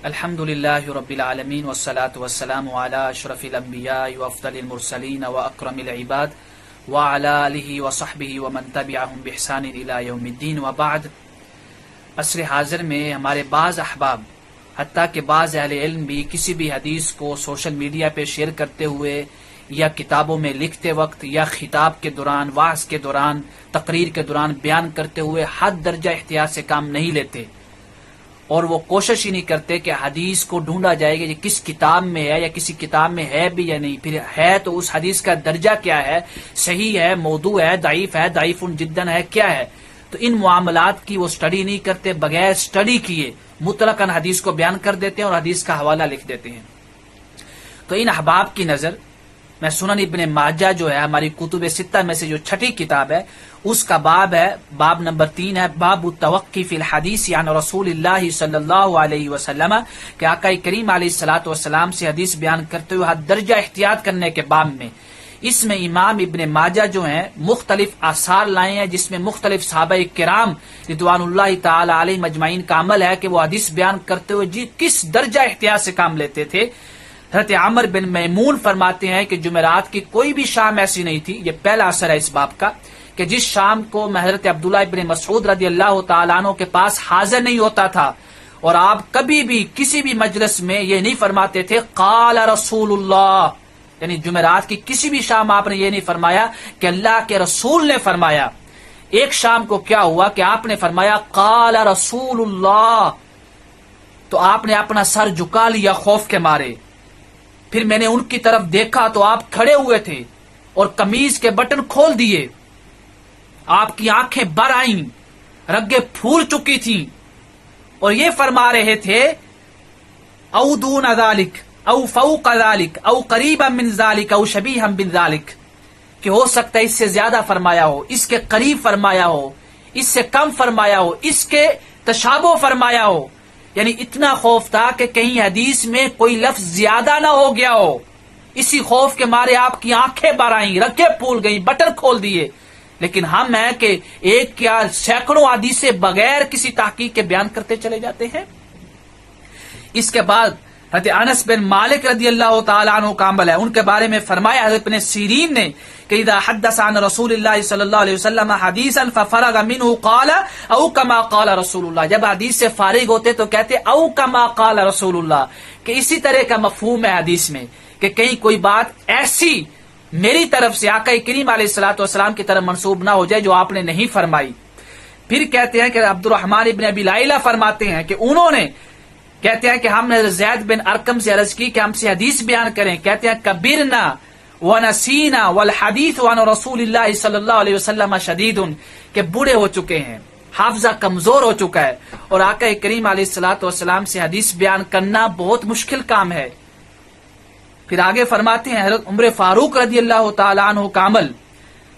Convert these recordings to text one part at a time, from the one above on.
الحمدللہ رب العالمین والصلاة والسلام علی اشرف الانبیاء وافضل المرسلین واکرم العباد وعلی آلہ وصحبہ ومن تبعہم بإحسان الی یوم الدین وبعد۔ عصر حاضر میں ہمارے بعض احباب حتیٰ کہ بعض اہل علم بھی کسی بھی حدیث کو سوشل میڈیا پہ شیئر کرتے ہوئے یا کتابوں میں لکھتے وقت یا خطاب کے دوران، وعظ کے دوران، تقریر کے دوران بیان کرتے ہوئے حد درجہ احتیاط سے کام نہیں لیتے، اور وہ کوشش ہی نہیں کرتے کہ حدیث کو ڈھونڈا جائے گا یہ کس کتاب میں ہے یا کسی کتاب میں ہے بھی یا نہیں، پھر ہے تو اس حدیث کا درجہ کیا ہے، صحیح ہے، موضوع ہے، ضعیف جداً ہے، کیا ہے۔ تو ان معاملات کی وہ سٹڈی نہیں کرتے، بغیر سٹڈی کیے مطلقاً حدیث کو بیان کر دیتے ہیں اور حدیث کا حوالہ لکھ دیتے ہیں۔ تو ان احباب کی نظر میں سنن ابن ماجہ جو ہے ہماری کتب ستہ میں سے جو چھٹی کتاب ہے اس کا باب ہے، باب نمبر 3 ہے، باب التوقی فی الحدیث عن رسول اللہ صلی اللہ علیہ وسلم، کہ آقا کریم علیہ الصلوۃ والسلام سے حدیث بیان کرتے ہوئے حد درجہ احتیاط کرنے کے باب میں۔ اس میں امام ابن ماجہ جو ہیں مختلف آثار لائے ہیں جس میں مختلف صحابہ کرام رضوان اللہ تعالی علیہم اجمعین کا عمل ہے کہ وہ حدیث بیان کرتے ہوئے کس درجہ احتیاط سے کام لیتے تھے۔ حضرت عمر بن میمون فرماتے ہیں کہ جمعرات کی کوئی بھی شام ایسی نہیں تھی، یہ پہلا اثر ہے اس باب کا، کہ جس شام کو میں حضرت عبداللہ ابن مسعود رضی اللہ تعالیٰ عنہ کے پاس حاضر نہیں ہوتا تھا، اور آپ کبھی بھی کسی بھی مجلس میں یہ نہیں فرماتے تھے قال رسول اللہ، یعنی جمعرات کی کسی بھی شام آپ نے یہ نہیں فرمایا کہ اللہ کے رسول نے فرمایا۔ ایک شام کو کیا ہوا کہ آپ نے فرمایا قال رسول اللہ، تو آپ نے اپنا سر جھکا لیا خوف کے مارے، پھر میں نے ان کی طرف دیکھا تو آپ کھڑے ہوئے تھے اور قمیض کے بٹن کھول دیے، آپ کی آنکھیں بر آئیں، رگیں پھول چکی تھیں، اور یہ فرما رہے تھے او دون ذالک او فوق ذالک او قریبا من ذالک او شبیہا من ذالک، کہ ہو سکتا ہے اس سے زیادہ فرمایا ہو، اس کے قریب فرمایا ہو، اس سے کم فرمایا ہو، اس کے تشابہ فرمایا ہو، یعنی اتنا خوف تھا کہ کہیں حدیث میں کوئی لفظ زیادہ نہ ہو گیا ہو، اسی خوف کے مارے آپ کی آنکھیں بر آئیں، رگیں پھول گئیں، بٹن کھول دیے۔ لیکن ہم ہیں کہ ایک کیا سینکڑوں حدیثیں بغیر کسی تحقیق کے بیان کرتے چلے جاتے ہیں۔ اس کے بعد حضرت انس بن مالک رضی اللہ تعالیٰ عنہ کا عمل ہے، ان کے بارے میں فرمایا حضرت ابن سیرین نے کہ اذا حدث عن رسول اللہ صلی اللہ علیہ وسلم حدیثا ففرغ منه قال او كما قال رسول اللہ، جب حدیث سے فارغ ہوتے تو کہتے او كما قال رسول اللہ، کہ اسی طرح کا مفہوم ہے حدیث میں کہ کہیں کوئی بات ایسی میری طرف سے آقا کریم علیہ الصلوۃ والسلام کی طرف منسوب نہ ہو جائے جو آپ نے نہیں فرمائی۔ پھر کہتے ہیں کہ عبد الرحمن ابن ابی لائلہ فرماتے ہیں کہ انہوں نے کہتے ہیں کہ ہم نے زید بن ارقم سے عرض کی کہ ہم سے حدیث بیان کریں، کہتے ہیں کبرنا ونسینا والحدیث عن رسول اللہ صلی اللہ علیہ وسلم شدید، کہ بوڑھے ہو چکے ہیں، حافظہ کمزور ہو چکا ہے، اور آقا کریم علیہ الصلوۃ والسلام سے حدیث بیان کرنا بہت مشکل کام ہے۔ پھر آگے فرماتے ہیں حضرت عمر فاروق رضی اللہ تعالیٰ عنہ کا عمل،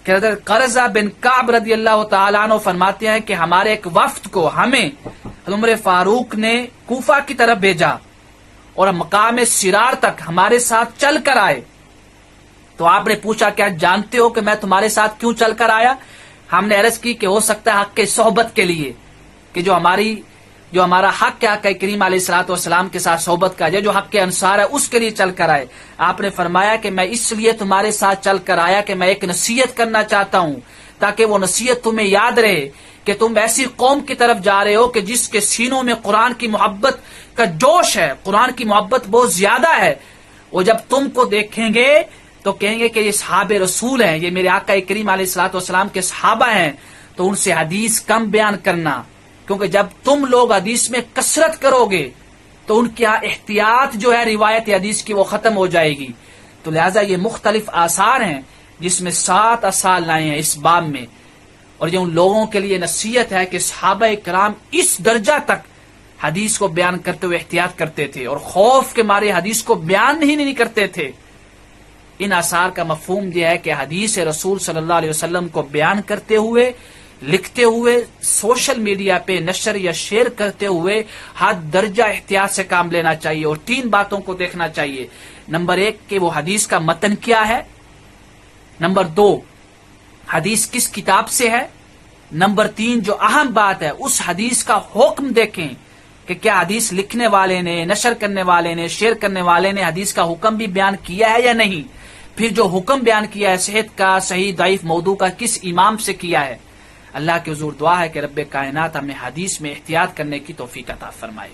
کہ حضرت قرظہ بن کعب رضی اللہ تعالیٰ عنہ فرماتے ہیں کہ ہمارے ایک وفد کو ہمیں عمر فاروق نے کوفہ کی طرف بھیجا اور مقام سرار تک ہمارے ساتھ چل کر آئے، تو آپ نے پوچھا کیا جانتے ہو کہ میں تمہارے ساتھ کیوں چل کر آیا؟ ہم نے عرض کی کہ ہو سکتا ہے حق کے صحبت کے لیے، کہ جو ہمارا حق ہے آقا کریم علیہ الصلوۃ والسلام کے ساتھ صحبت کا، جو حق کے انصار ہے اس کے لیے چل کر آئے۔ آپ نے فرمایا کہ میں اس لیے تمہارے ساتھ چل کر آیا کہ میں ایک نصیحت کرنا چاہتا ہوں، تاکہ وہ نصیحت تمہیں یاد رہے کہ تم ایسی قوم کی طرف جا رہے ہو کہ جس کے سینوں میں قرآن کی محبت کا جوش ہے، قرآن کی محبت بہت زیادہ ہے، وہ جب تم کو دیکھیں گے تو کہیں گے کہ یہ صحاب رسول ہیں، یہ میرے آقا کریم علیہ الصلوۃ والسلام کے صحابہ ہیں، تو ان سے حدیث کم بیان کرنا، کیونکہ جب تم لوگ حدیث میں کثرت کرو گے تو ان کی احتیاط جو ہے روایت حدیث کی وہ ختم ہو جائے گی۔ تو لہٰذا یہ مختلف آثار ہیں جس میں 7 آثار لائے ہیں اس باب میں، اور یہ ان لوگوں کے لیے نصیحت ہے کہ صحابہ کرام اس درجہ تک حدیث کو بیان کرتے ہوئے احتیاط کرتے تھے اور خوف کے مارے حدیث کو بیان ہی نہیں کرتے تھے۔ ان آثار کا مفہوم یہ ہے کہ حدیث رسول صلی اللہ علیہ وسلم کو بیان کرتے ہوئے، لکھتے ہوئے، سوشل میڈیا پہ نشر یا شیئر کرتے ہوئے حد درجہ احتیاط سے کام لینا چاہیے، اور 3 باتوں کو دیکھنا چاہیے۔ نمبر 1 کہ وہ حدیث کا متن کیا ہے، نمبر 2 حدیث کس کتاب سے ہے، نمبر 3 جو اہم بات ہے اس حدیث کا حکم دیکھیں کہ کیا حدیث لکھنے والے نے، نشر کرنے والے نے، شیئر کرنے والے نے حدیث کا حکم بھی بیان کیا ہے یا نہیں، پھر جو حکم بیان کیا ہے صحت کا، صحیح ضعیف موضوع کا، کس امام سے کیا ہے۔ اللہ کے حضور دعا ہے کہ رب کائنات ہمیں حدیث میں احتیاط کرنے کی توفیق عطا فرمائے۔